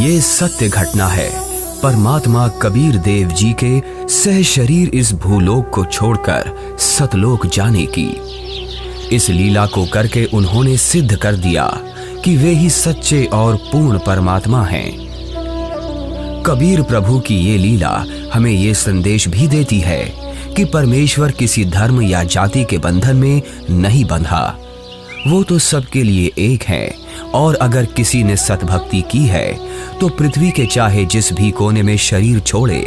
ये सत्य घटना है परमात्मा कबीर देव जी के सह शरीर इस भूलोक को छोड़कर सतलोक जाने की। इस लीला को करके उन्होंने सिद्ध कर दिया कि वे ही सच्चे और पूर्ण परमात्मा हैं। कबीर प्रभु की ये लीला हमें ये संदेश भी देती है कि परमेश्वर किसी धर्म या जाति के बंधन में नहीं बंधा, वो तो सबके लिए एक है। और अगर किसी ने सतभक्ति की है तो पृथ्वी के चाहे जिस भी कोने में शरीर छोड़े,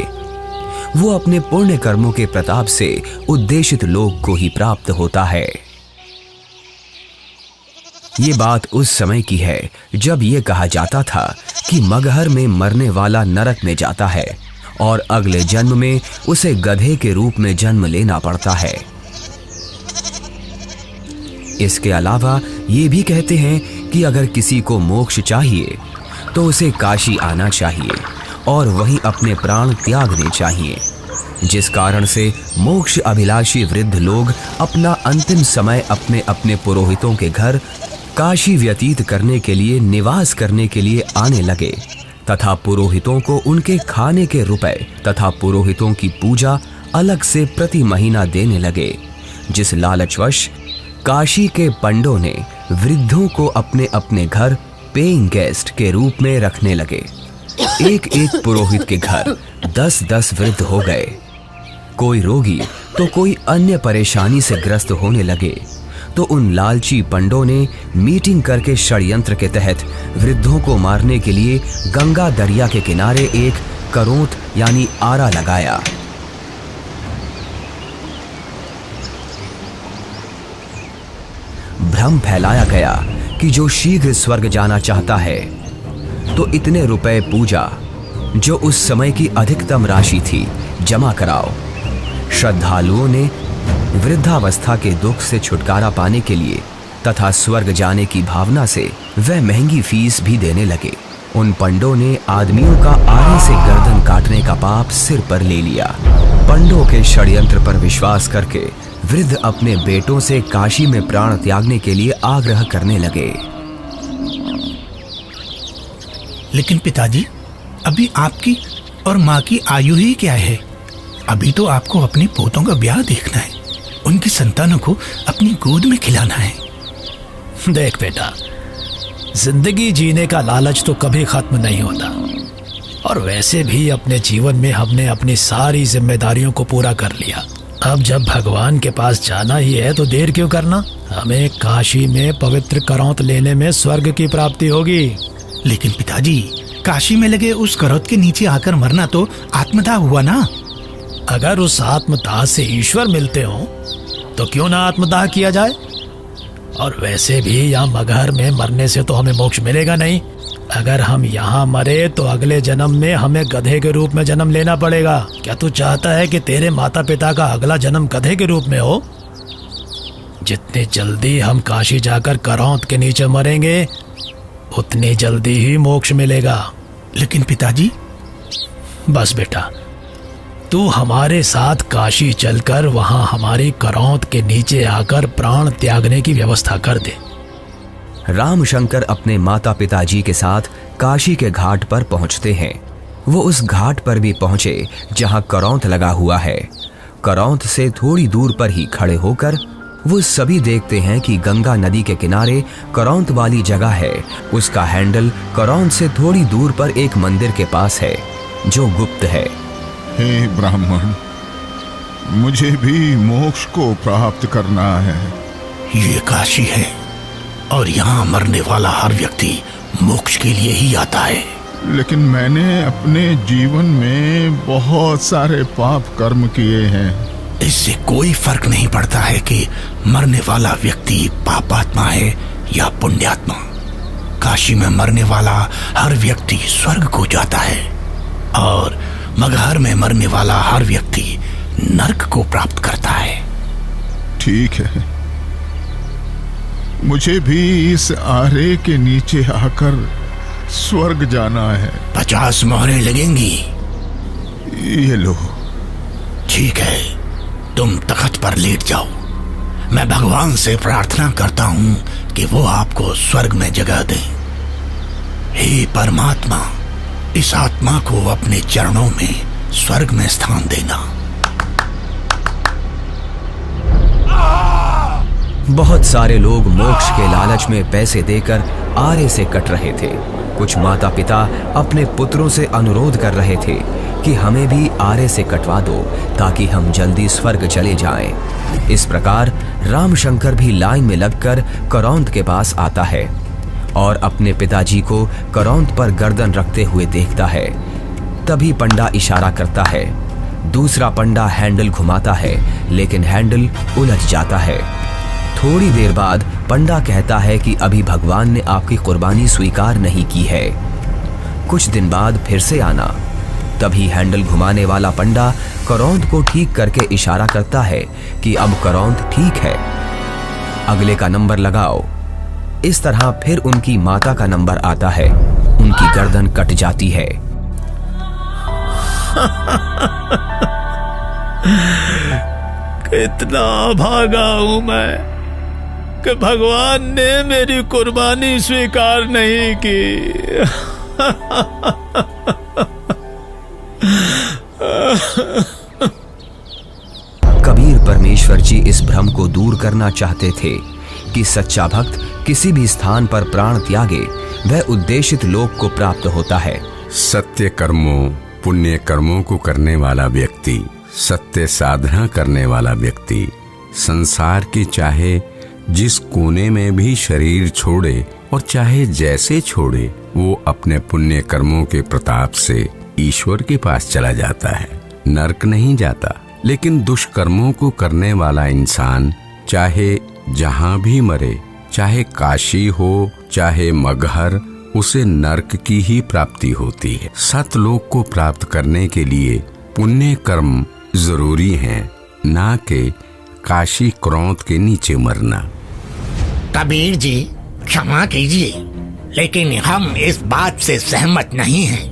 वो अपने पुण्य कर्मों के प्रताप से उद्देशित लोक को ही प्राप्त होता है। ये बात उस समय की है जब ये कहा जाता था कि मगहर में मरने वाला नरक में जाता है और अगले जन्म में उसे गधे के रूप में जन्म लेना पड़ता है। इसके अलावा ये भी कहते हैं कि अगर किसी को मोक्ष चाहिए तो उसे काशी आना चाहिए और वहीं अपने प्राण त्यागने चाहिए, जिस कारण से मोक्ष अभिलाषी वृद्ध लोग अपना अंतिम समय अपने अपने पुरोहितों के घर काशी व्यतीत करने के लिए, निवास करने के लिए आने लगे तथा पुरोहितों को उनके खाने के रुपए तथा पुरोहितों की पूजा अलग से प्रति महीना देने लगे, जिस लालचवश काशी के पंडों ने वृद्धों को अपने अपने घर पेइंग गेस्ट के रूप में रखने लगे। एक एक पुरोहित के घर 10-10 वृद्ध हो गए। कोई रोगी तो कोई अन्य परेशानी से ग्रस्त होने लगे तो उन लालची पंडों ने मीटिंग करके षड्यंत्र के तहत वृद्धों को मारने के लिए गंगा दरिया के किनारे एक करोंत यानी आरा लगाया। भ्रम फैलाया गया कि जो शीघ्र स्वर्ग जाना चाहता है तो इतने रुपए पूजा, जो उस समय की अधिकतम राशि थी, जमा कराओ। श्रद्धालुओं ने वृद्धावस्था के दुख से छुटकारा पाने के लिए तथा स्वर्ग जाने की भावना से वह महंगी फीस भी देने लगे। उन पंडों ने आदमियों का आरे से गर्दन काटने का पाप सिर पर ले लिया। पंडों के षड्यंत्र पर विश्वास करके वृद्ध अपने बेटों से काशी में प्राण त्यागने के लिए आग्रह करने लगे। लेकिन पिताजी, अभी आपकी और माँ की आयु ही क्या है? अभी तो आपको अपने पोतों का ब्याह देखना है, उनकी संतानों को अपनी गोद में खिलाना है। देख बेटा, जिंदगी जीने का लालच तो कभी खत्म नहीं होता, और वैसे भी अपने जीवन में हमने अपनी सारी जिम्मेदारियों को पूरा कर लिया। अब जब भगवान के पास जाना ही है तो देर क्यों करना? हमें काशी में पवित्र करौंत लेने में स्वर्ग की प्राप्ति होगी। लेकिन पिताजी, काशी में लगे उस करौत के नीचे आकर मरना तो आत्मदाह हुआ ना? अगर उस आत्मदाह से ईश्वर मिलते हो तो क्यों ना आत्मदाह किया जाए? और वैसे भी यहाँ मगहर में मरने से तो हमें मोक्ष मिलेगा नहीं। अगर हम यहाँ मरे तो अगले जन्म में हमें गधे के रूप में जन्म लेना पड़ेगा। क्या तू चाहता है कि तेरे माता पिता का अगला जन्म गधे के रूप में हो? जितनी जल्दी हम काशी जाकर करौंत के नीचे मरेंगे उतनी जल्दी ही मोक्ष मिलेगा। लेकिन पिताजी। बस बेटा, तू हमारे साथ काशी चलकर वहां हमारी करौंत के नीचे आकर प्राण त्यागने की व्यवस्था कर दे। रामशंकर अपने माता पिताजी के साथ काशी के घाट पर पहुंचते हैं। वो उस घाट पर भी पहुंचे जहां करौंत लगा हुआ है। करौंत से थोड़ी दूर पर ही खड़े होकर वो सभी देखते हैं कि गंगा नदी के किनारे करौंत वाली जगह है। उसका हैंडल करौंत से थोड़ी दूर पर एक मंदिर के पास है जो गुप्त है। हे ब्राह्मण, मुझे भी मोक्ष को प्राप्त करना है। ये काशी है और यहाँ मरने वाला हर व्यक्ति मोक्ष के लिए ही आता है। लेकिन मैंने अपने जीवन में बहुत सारे पाप कर्म किए हैं। इससे कोई फर्क नहीं पड़ता है कि मरने वाला व्यक्ति पापात्मा है या पुण्यात्मा। काशी में मरने वाला हर व्यक्ति स्वर्ग को जाता है और मगहर में मरने वाला हर व्यक्ति नरक को प्राप्त करता है। ठीक है, मुझे भी इस आरे के नीचे आकर स्वर्ग जाना है। 50 मोहरें लगेंगी। ये लो। ठीक है, तुम तख्त पर लेट जाओ। मैं भगवान से प्रार्थना करता हूँ कि वो आपको स्वर्ग में जगह दे। हे परमात्मा, इस आत्मा को अपने चरणों में स्वर्ग में स्थान देना। बहुत सारे लोग मोक्ष के लालच में पैसे देकर आरे से कट रहे थे। कुछ माता पिता अपने पुत्रों से अनुरोध कर रहे थे कि हमें भी आरे से कटवा दो ताकि हम जल्दी स्वर्ग चले जाएं। इस प्रकार रामशंकर भी लाइन में लगकर करौंद के पास आता है और अपने पिताजी को करौंद पर गर्दन रखते हुए देखता है। तभी पंडा इशारा करता है। दूसरा पंडा हैंडल घुमाता है, लेकिन हैंडल उलझ जाता है। थोड़ी देर बाद पंडा कहता है कि अभी भगवान ने आपकी कुर्बानी स्वीकार नहीं की है, कुछ दिन बाद फिर से आना। तभी हैंडल घुमाने वाला पंडा करौंद को ठीक करके इशारा करता है कि अब करौंद ठीक है, अगले का नंबर लगाओ। इस तरह फिर उनकी माता का नंबर आता है। उनकी गर्दन कट जाती है। कितना भागा हूं मैं कि भगवान ने मेरी कुर्बानी स्वीकार नहीं की। कबीर परमेश्वर जी इस भ्रम को दूर करना चाहते थे कि सच्चा भक्त किसी भी स्थान पर प्राण त्यागे वह उद्देशित लोक को प्राप्त होता है। सत्य कर्मों, पुण्य कर्मों को करने वाला व्यक्ति, सत्य साधना करने वाला व्यक्ति संसार के चाहे जिस कोने में भी शरीर छोड़े और चाहे जैसे छोड़े, वो अपने पुण्य कर्मों के प्रताप से ईश्वर के पास चला जाता है, नरक नहीं जाता। लेकिन दुष्कर्मों को करने वाला इंसान चाहे जहां भी मरे, चाहे काशी हो चाहे मगहर, उसे नरक की ही प्राप्ति होती है। सतलोक को प्राप्त करने के लिए पुण्य कर्म जरूरी हैं, ना कि काशी क्रोध के नीचे मरना। कबीर जी क्षमा कीजिए, लेकिन हम इस बात से सहमत नहीं हैं।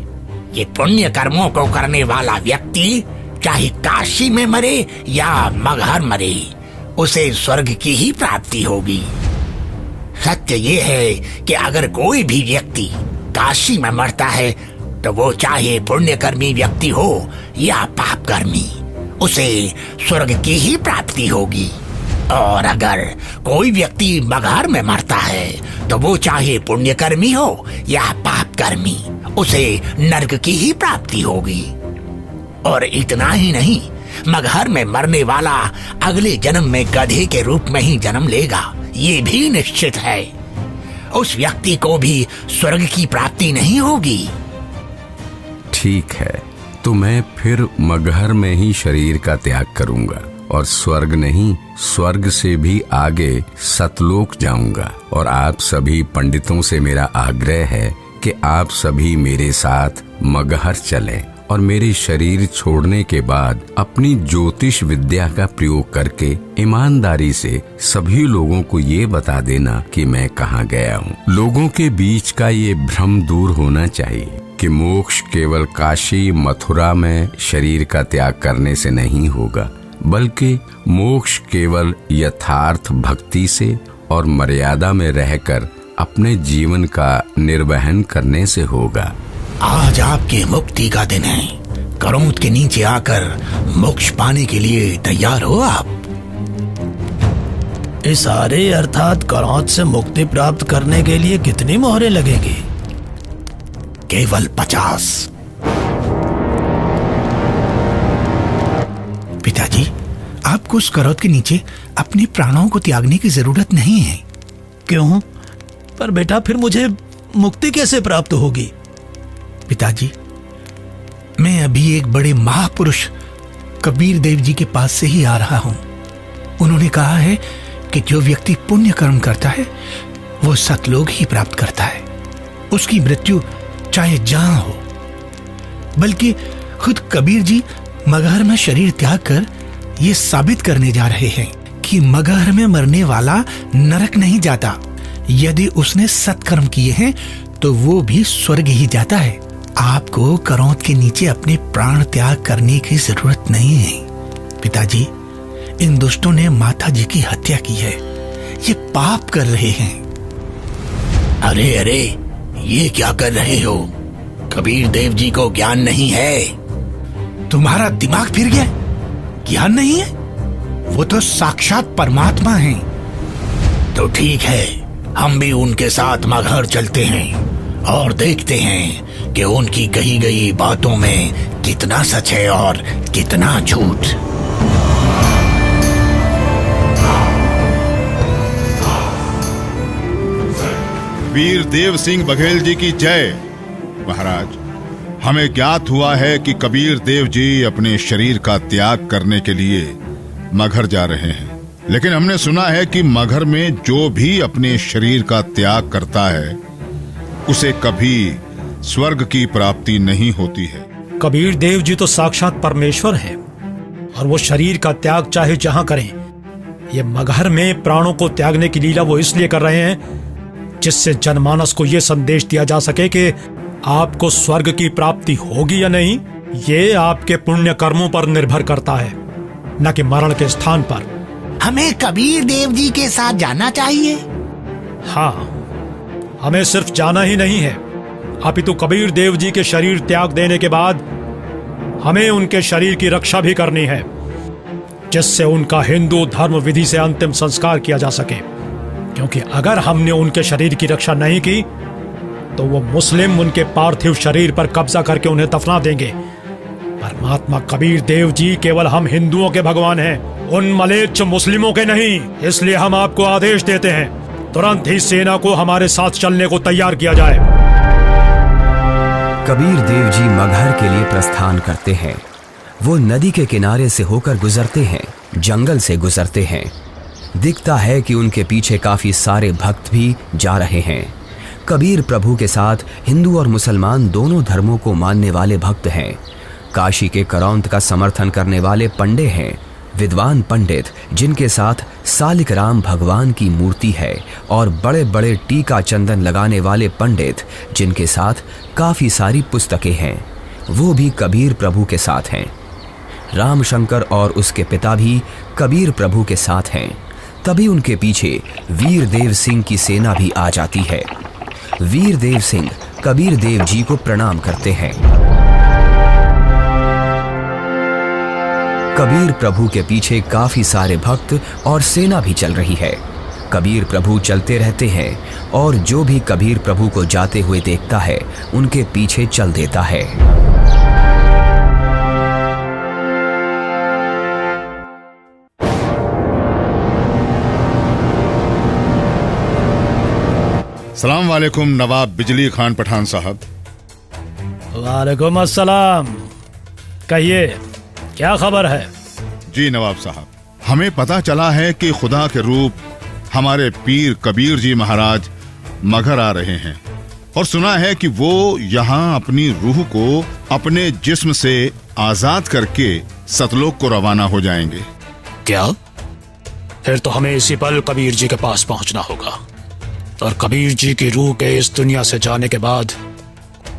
ये पुण्य कर्मों को करने वाला व्यक्ति चाहे काशी में मरे या मगहर मरे, उसे स्वर्ग की ही प्राप्ति होगी। सत्य ये है कि अगर कोई भी व्यक्ति काशी में मरता है तो वो चाहे पुण्यकर्मी व्यक्ति हो या पापकर्मी, उसे स्वर्ग की ही प्राप्ति होगी। और अगर कोई व्यक्ति मगहर में मरता है तो वो चाहे पुण्यकर्मी हो या पापकर्मी, उसे नरक की ही प्राप्ति होगी। और इतना ही नहीं, मगहर में मरने वाला अगले जन्म में गधे के रूप में ही जन्म लेगा, ये भी निश्चित है। उस व्यक्ति को भी स्वर्ग की प्राप्ति नहीं होगी। ठीक है, तो मैं फिर मगहर में ही शरीर का त्याग करूंगा और स्वर्ग नहीं, स्वर्ग से भी आगे सतलोक जाऊंगा। और आप सभी पंडितों से मेरा आग्रह है कि आप सभी मेरे साथ मगहर चलें और मेरे शरीर छोड़ने के बाद अपनी ज्योतिष विद्या का प्रयोग करके ईमानदारी से सभी लोगों को ये बता देना कि मैं कहाँ गया हूँ। लोगों के बीच का ये भ्रम दूर होना चाहिए कि मोक्ष केवल काशी मथुरा में शरीर का त्याग करने से नहीं होगा, बल्कि मोक्ष केवल यथार्थ भक्ति से और मर्यादा में रहकर अपने जीवन का निर्वहन करने से होगा। आज आपके मुक्ति का दिन है। करौंद के नीचे आकर मोक्ष पाने के लिए तैयार हो आप? इस आरे अर्थात करौंद से मुक्ति प्राप्त करने के लिए कितनी मोहरें लगेंगी? केवल 50। पिताजी, आपको उस करौंद के नीचे अपने प्राणों को त्यागने की जरूरत नहीं है। क्यों? पर बेटा फिर मुझे मुक्ति कैसे प्राप्त होगी? पिताजी, मैं अभी एक बड़े महापुरुष कबीर देव जी के पास से ही आ रहा हूं। उन्होंने कहा है कि जो व्यक्ति पुण्य कर्म करता है वो सतलोक ही प्राप्त करता है। उसकी मृत्यु चाहे जहां हो। बल्कि खुद कबीर जी मगहर में शरीर त्याग कर ये साबित करने जा रहे हैं कि मगहर में मरने वाला नरक नहीं जाता। यदि उसने सत्कर्म किए हैं तो वो भी स्वर्ग ही जाता है। आपको करौंद के नीचे अपने प्राण त्याग करने की जरूरत नहीं है। पिताजी, इन दुष्टों ने माता जी की हत्या की है। ये पाप कर रहे हैं। अरे अरे, ये क्या कर रहे हो? कबीर देव जी को ज्ञान नहीं है। तुम्हारा दिमाग फिर गया? ज्ञान नहीं है? वो तो साक्षात परमात्मा हैं। तो ठीक है, हम भी उनके साथ मगहर चलते हैं और देखते हैं कि उनकी कही गई बातों में कितना सच है और कितना झूठ। वीर देव सिंह बघेल जी की जय। महाराज, हमें ज्ञात हुआ है कि कबीर देव जी अपने शरीर का त्याग करने के लिए मगहर जा रहे हैं, लेकिन हमने सुना है कि मगहर में जो भी अपने शरीर का त्याग करता है उसे कभी स्वर्ग की प्राप्ति नहीं होती है। कबीर देव जी तो साक्षात परमेश्वर हैं और वो शरीर का त्याग चाहे जहां करें। ये मगहर में प्राणों को त्यागने की लीला वो इसलिए कर रहे हैं जिससे जनमानस को ये संदेश दिया जा सके कि आपको स्वर्ग की प्राप्ति होगी या नहीं, ये आपके पुण्य कर्मों पर निर्भर करता है, न कि मरण के स्थान पर। हमें कबीर देव जी के साथ जाना चाहिए। हाँ, हमें सिर्फ जाना ही नहीं है, अपितु कबीर देव जी के शरीर त्याग देने के बाद हमें उनके शरीर की रक्षा भी करनी है, जिससे उनका हिंदू धर्म विधि से अंतिम संस्कार किया जा सके। क्योंकि अगर हमने उनके शरीर की रक्षा नहीं की तो वो मुस्लिम उनके पार्थिव शरीर पर कब्जा करके उन्हें दफना देंगे। परमात्मा कबीर देव जी केवल हम हिंदुओं के भगवान हैं, उन मलेच्छ मुस्लिमों के नहीं। इसलिए हम आपको आदेश देते हैं, तुरंत ही सेना को हमारे साथ चलने को तैयार किया जाए। कबीर देव जी मगहर के लिए प्रस्थान करते हैं। वो नदी के किनारे से होकर गुजरते हैं, जंगल से गुजरते हैं। दिखता है कि उनके पीछे काफी सारे भक्त भी जा रहे हैं। कबीर प्रभु के साथ हिंदू और मुसलमान दोनों धर्मों को मानने वाले भक्त हैं। काशी के करौंत का समर्थन करने वाले पंडे हैं, विद्वान पंडित जिनके साथ सालिक राम भगवान की मूर्ति है, और बड़े बड़े टीका चंदन लगाने वाले पंडित जिनके साथ काफी सारी पुस्तकें हैं, वो भी कबीर प्रभु के साथ हैं। रामशंकर और उसके पिता भी कबीर प्रभु के साथ हैं। तभी उनके पीछे वीर देव सिंह की सेना भी आ जाती है। वीर देव सिंह कबीर देव जी को प्रणाम करते हैं। कबीर प्रभु के पीछे काफी सारे भक्त और सेना भी चल रही है। कबीर प्रभु चलते रहते हैं और जो भी कबीर प्रभु को जाते हुए देखता है उनके पीछे चल देता है। सलाम वालेकुम नवाब बिजली खान पठान साहब। वालेकुम अस्सलाम। कहिए, क्या खबर है? जी नवाब साहब, हमें पता चला है कि खुदा के रूप हमारे पीर कबीर जी महाराज मगहर आ रहे हैं, और सुना है कि वो यहाँ अपनी रूह को अपने जिस्म से आजाद करके सतलोक को रवाना हो जाएंगे। क्या? फिर तो हमें इसी पल कबीर जी के पास पहुंचना होगा, और कबीर जी की रूह के इस दुनिया से जाने के बाद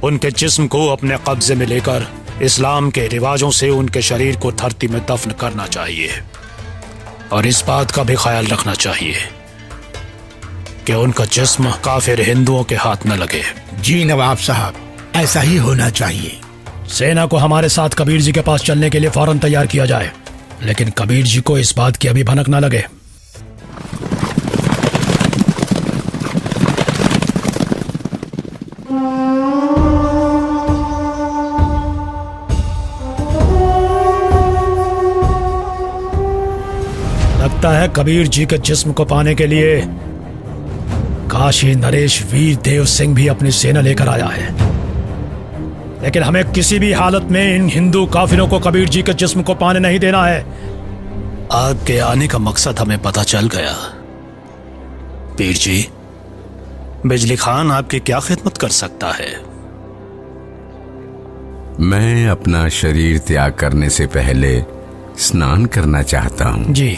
उनके जिस्म को अपने कब्जे में लेकर इस्लाम के रिवाजों से उनके शरीर को धरती में दफन करना चाहिए। और इस बात का भी ख्याल रखना चाहिए कि उनका जिस्म काफिर हिंदुओं के हाथ न लगे। जी नवाब साहब, ऐसा ही होना चाहिए। सेना को हमारे साथ कबीर जी के पास चलने के लिए फौरन तैयार किया जाए, लेकिन कबीर जी को इस बात की अभी भनक न लगे। लगता है कबीर जी के जिस्म को पाने के लिए काशी नरेश वीर देव सिंह भी अपनी सेना लेकर आया है, लेकिन हमें किसी भी हालत में इन हिंदू काफिरों को कबीर जी के जिस्म को पाने नहीं देना है। आपके आने का मकसद हमें पता चल गया। पीर जी, बिजली खान आपकी क्या खिदमत कर सकता है? मैं अपना शरीर त्याग करने से पहले स्नान करना चाहता हूँ। जी,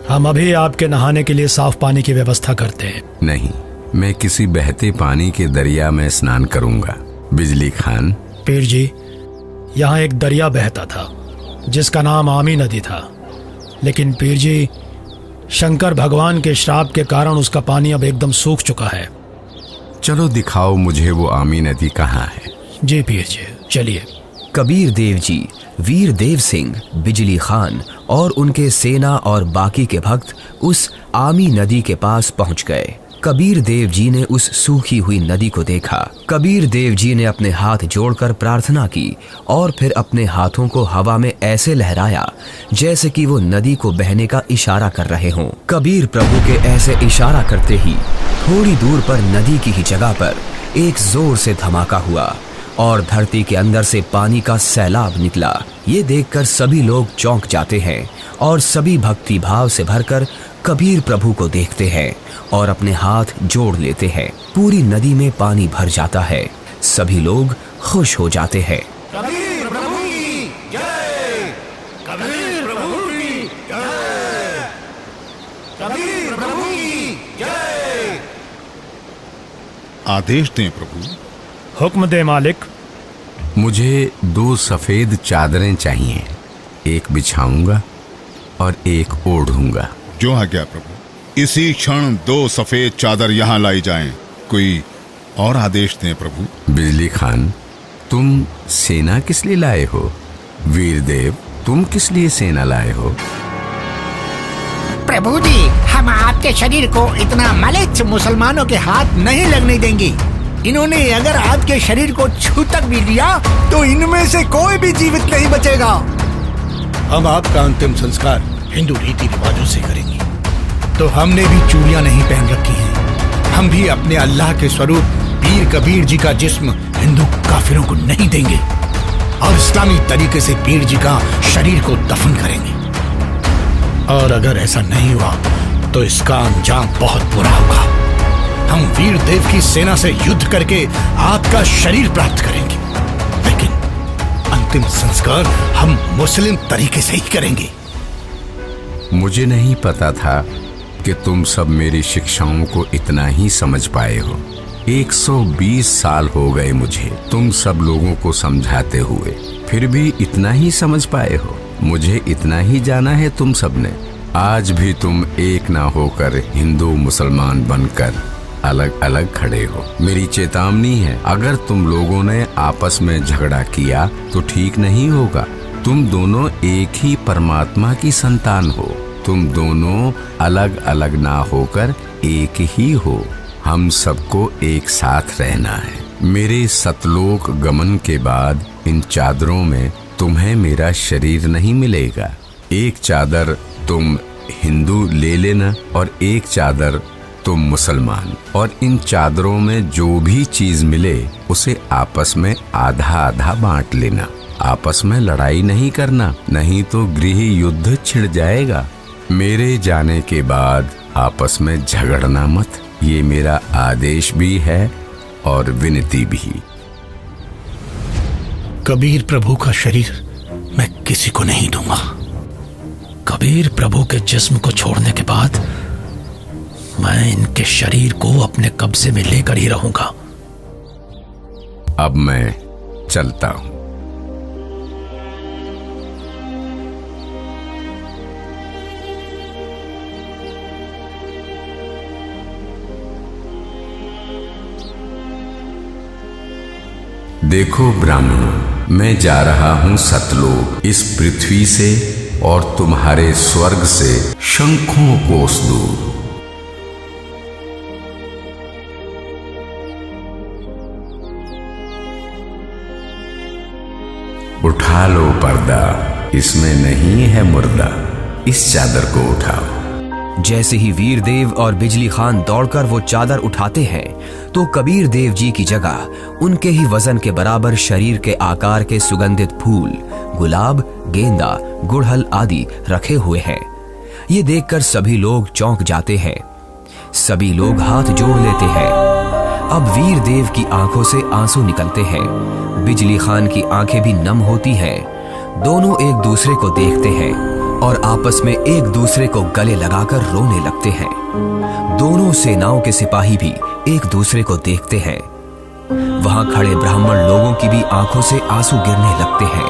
हम अभी आपके नहाने के लिए साफ पानी की व्यवस्था करते हैं। नहीं, मैं किसी बहते पानी के दरिया में स्नान करूंगा। बिजली खान। पीर जी, यहाँ एक दरिया बहता था जिसका नाम आमी नदी था, लेकिन पीर जी, शंकर भगवान के श्राप के कारण उसका पानी अब एकदम सूख चुका है। चलो दिखाओ मुझे वो आमी नदी कहाँ है। जी पीर जी, चलिए। कबीर देव जी, वीर देव सिंह, बिजली खान और उनके सेना और बाकी के भक्त उस आमी नदी के पास पहुंच गए। कबीर देव जी ने उस सूखी हुई नदी को देखा। कबीर देव जी ने अपने हाथ जोड़कर प्रार्थना की और फिर अपने हाथों को हवा में ऐसे लहराया जैसे कि वो नदी को बहने का इशारा कर रहे हों। कबीर प्रभु के ऐसे इशारा करते ही थोड़ी दूर पर नदी की ही जगह पर एक जोर से धमाका हुआ और धरती के अंदर से पानी का सैलाब निकला। ये देखकर सभी लोग चौंक जाते हैं और सभी भक्ति भाव से भरकर कबीर प्रभु को देखते हैं और अपने हाथ जोड़ लेते हैं। पूरी नदी में पानी भर जाता है। सभी लोग खुश हो जाते हैं। कबीर प्रभु की जय, कबीर प्रभु की जय, कबीर प्रभु की जय। आदेश दें प्रभु। हुक्म दे मालिक। मुझे 2 सफेद चादरें चाहिए, एक बिछाऊंगा और एक ओढ़ूंगा। जो आज्ञा प्रभु। इसी क्षण 2 सफेद चादर यहाँ लाई जाएं। कोई और आदेश दें प्रभु। बिजली खान, तुम सेना किस लिए लाए हो? वीर देव, तुम किस लिए सेना लाए हो? प्रभु जी, हम आपके शरीर को इतना मलिच्छ मुसलमानों के हाथ नहीं लगने देंगे। इन्होंने अगर आपके शरीर को छू तक भी लिया तो इनमें से कोई भी जीवित नहीं बचेगा। हम आपका अंतिम संस्कार हिंदू रीति रिवाजों से करेंगे। तो हमने भी चूड़ियां नहीं पहन रखी हैं। हम भी अपने अल्लाह के स्वरूप पीर कबीर जी का जिस्म हिंदू काफिरों को नहीं देंगे और इस्लामी तरीके से पीर जी का शरीर को दफन करेंगे। और अगर ऐसा नहीं हुआ तो इसका अंजाम बहुत बुरा होगा। हम वीर देव की सेना से युद्ध करके आपका शरीर प्राप्त करेंगे, लेकिन अंतिम संस्कार हम मुस्लिम तरीके से ही करेंगे। मुझे नहीं पता था कि तुम सब मेरी शिक्षाओं को इतना ही समझ पाए हो। 120 साल हो गए मुझे तुम सब लोगों को समझाते हुए, फिर भी इतना ही समझ पाए हो। मुझे इतना ही जाना है तुम सब ने। आज भी तुम एक ना होकर हिंदू मुसलमान बनकर अलग अलग खड़े हो। मेरी चेतावनी है, अगर तुम लोगों ने आपस में झगड़ा किया तो ठीक नहीं होगा। तुम दोनों एक ही परमात्मा की संतान हो। तुम दोनों अलग अलग ना होकर एक ही हो। हम सबको एक साथ रहना है। मेरे सतलोक गमन के बाद इन चादरों में तुम्हें मेरा शरीर नहीं मिलेगा। एक चादर तुम हिंदू ले लेना और एक चादर तुम मुसलमान, और इन चादरों में जो भी चीज मिले उसे आपस में आधा आधा बांट लेना। आपस में लड़ाई नहीं करना, नहीं तो गृह युद्ध छिड़ जाएगा। मेरे जाने के बाद आपस में झगड़ना मत, ये मेरा आदेश भी है और विनती भी। कबीर प्रभु का शरीर मैं किसी को नहीं दूंगा। कबीर प्रभु के जिस्म को छोड़ने के बाद मैं इनके शरीर को अपने कब्जे में लेकर ही रहूंगा। अब मैं चलता हूं। देखो ब्राह्मणों, मैं जा रहा हूं सतलोक, इस पृथ्वी से और तुम्हारे स्वर्ग से शंखों कोस दूर। उठा लो पर्दा, इसमें नहीं है मुर्दा, इस चादर को उठाओ। जैसे ही वीर देव और बिजली खान दौड़कर वो चादर उठाते हैं तो कबीर देव जी की जगह उनके ही वजन के बराबर शरीर के आकार के सुगंधित फूल, गुलाब, गेंदा, गुड़हल आदि रखे हुए हैं। ये देखकर सभी लोग चौंक जाते हैं। सभी लोग हाथ जोड़ लेते हैं। अब वीर देव की आंखों से आंसू निकलते हैं। बिजली खान की आंखें भी नम होती हैं। दोनों एक दूसरे को देखते हैं और आपस में एक दूसरे को गले लगाकर रोने लगते हैं। दोनों सेनाओं के सिपाही भी एक दूसरे को देखते हैं। वहां खड़े ब्राह्मण लोगों की भी आंखों से आंसू गिरने लगते हैं।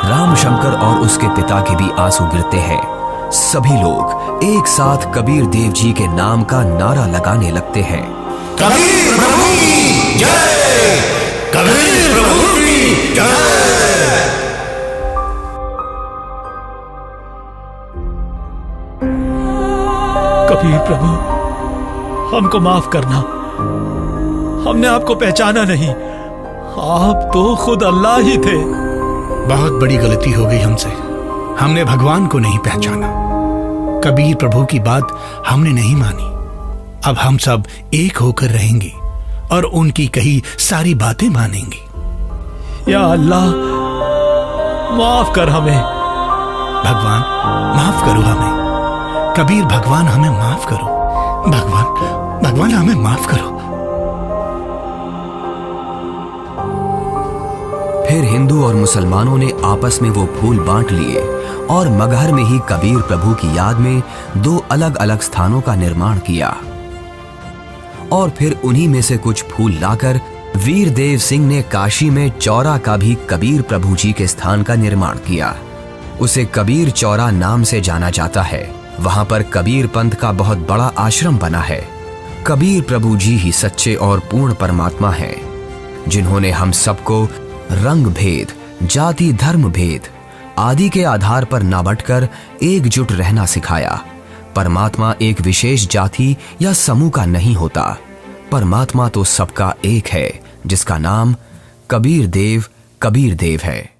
रामशंकर और उसके पिता के भी आंसू गिरते हैं। सभी लोग एक साथ कबीर देव जी के नाम का नारा लगाने लगते हैं। कबीर प्रभु की जय, कबीर प्रभु की जय। कबीर प्रभु, हमको माफ करना, हमने आपको पहचाना नहीं। आप तो खुद अल्लाह ही थे। बहुत बड़ी गलती हो गई हमसे, हमने भगवान को नहीं पहचाना। कबीर प्रभु की बात हमने नहीं मानी। अब हम सब एक होकर रहेंगे और उनकी कही सारी बातें मानेंगे। या अल्लाह, माफ कर हमें। भगवान माफ करो हमें। कबीर भगवान हमें माफ करो। भगवान हमें माफ करो। फिर हिंदू और मुसलमानों ने आपस में वो फूल बांट लिए और मगहर में ही कबीर प्रभु की याद में 2 अलग अलग स्थानों का निर्माण किया। और फिर उन्हीं में से कुछ फूल लाकर वीर देव सिंह ने काशी में चौरा का भी कबीर प्रभु जी के स्थान का निर्माण किया। उसे कबीर चौरा नाम से जाना जाता है। वहां पर कबीर पंथ का बहुत बड़ा आश्रम बना है। कबीर प्रभु जी ही सच्चे और पूर्ण परमात्मा हैं, जिन्होंने हम सबको रंग भेद, जाति धर्म भेद आदि के आधार पर ना बंटकर एकजुट रहना सिखाया। परमात्मा एक विशेष जाति या समूह का नहीं होता। परमात्मा तो सबका एक है, जिसका नाम कबीर देव है।